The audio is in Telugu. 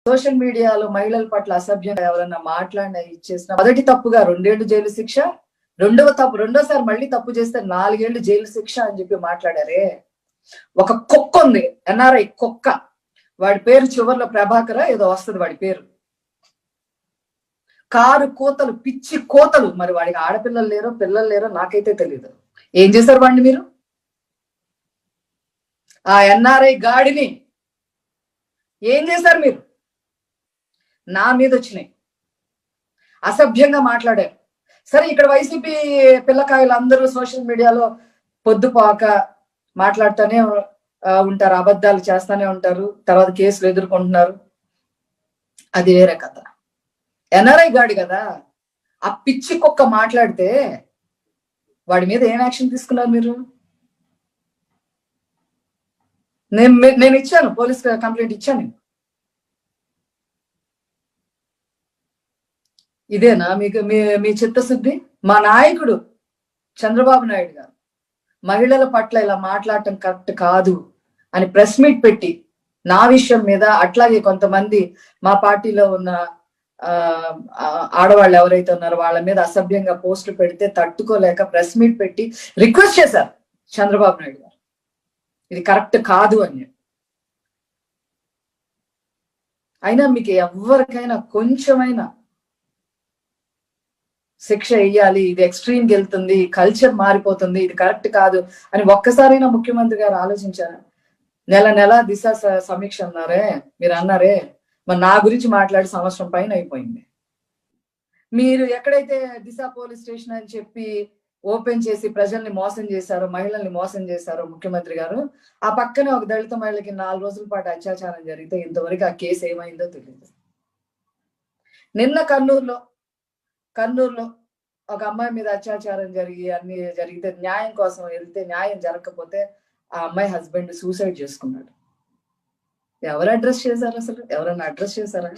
సోషల్ మీడియాలో మహిళల పట్ల అసభ్యంగా ఎవరన్నా మాట్లాడిన ఇచ్చేసిన మొదటి తప్పుగా 2 ఏళ్లు జైలు శిక్ష, రెండోసారి మళ్ళీ తప్పు చేస్తే 4 ఏళ్లు జైలు శిక్ష అని చెప్పి మాట్లాడారే. ఒక కుక్క ఉంది, ఎన్ఆర్ఐ కుక్క, వాడి పేరు చివర్లో ప్రభాకర ఏదో వస్తుంది వాడి పేరు. కారు కోతలు, పిచ్చి కోతలు. మరి వాడికి ఆడపిల్లలు లేరో పిల్లలు లేరో నాకైతే తెలియదు. ఏం చేశారు వాడిని మీరు? ఆ ఎన్ఆర్ఐ గాడిని ఏం చేశారు మీరు? నా మీద వచ్చినాయి, అసభ్యంగా మాట్లాడారు. సరే, ఇక్కడ వైసీపీ పిల్లకాయలు అందరూ సోషల్ మీడియాలో పొద్దుపోక మాట్లాడుతూనే ఉంటారు, అబద్ధాలు చేస్తానే ఉంటారు, తర్వాత కేసులు ఎదుర్కొంటున్నారు. అది వేరే కథ. ఎన్ఆర్ఐ గాడి కదా, ఆ పిచ్చి కుక్క మాట్లాడితే వాడి మీద ఏం యాక్షన్ తీసుకున్నారు మీరు? నేను ఇచ్చాను, పోలీస్ కంప్లైంట్ ఇచ్చాను. ఇదేనా మీకు మీ చిత్తశుద్ధి? మా నాయకుడు చంద్రబాబు నాయుడు గారు మహిళల పట్ల ఇలా మాట్లాడటం కరెక్ట్ కాదు అని ప్రెస్ మీట్ పెట్టి నా విషయం మీద, అట్లాగే కొంతమంది మా పార్టీలో ఉన్న ఆడవాళ్ళు ఎవరైతే ఉన్నారో వాళ్ళ మీద అసభ్యంగా పోస్టులు పెడితే తట్టుకోలేక ప్రెస్ మీట్ పెట్టి రిక్వెస్ట్ చేశారు చంద్రబాబు నాయుడు గారు, ఇది కరెక్ట్ కాదు అని. అయినా మీకు ఎవరికైనా కొంచెమైనా శిక్ష వేయాలి, ఇది ఎక్స్ట్రీమ్కి వెళ్తుంది, కల్చర్ మారిపోతుంది, ఇది కరెక్ట్ కాదు అని ఒక్కసారైనా ముఖ్యమంత్రి గారు ఆలోచించారు? నెల దిశ సమీక్ష అన్నారే, మీరు అన్నారే, మరి నా గురించి మాట్లాడి సంవత్సరం పైన అయిపోయింది. మీరు ఎక్కడైతే దిశ పోలీస్ స్టేషన్ అని చెప్పి ఓపెన్ చేసి ప్రజల్ని మోసం చేశారో, మహిళల్ని మోసం చేశారో ముఖ్యమంత్రి గారు, ఆ పక్కనే ఒక దళిత మహిళకి 4 రోజుల పాటు అత్యాచారం జరిగితే ఇంతవరకు ఆ కేసు ఏమైందో తెలియదు. నిన్న కర్నూలులో ఒక అమ్మాయి మీద అత్యాచారం జరిగితే న్యాయం కోసం వెళ్తే న్యాయం జరగకపోతే ఆ అమ్మాయి హస్బెండ్ సూసైడ్ చేసుకున్నాడు. ఎవరు అడ్రస్ చేశారు? అసలు ఎవరన్నా అడ్రస్ చేశారా?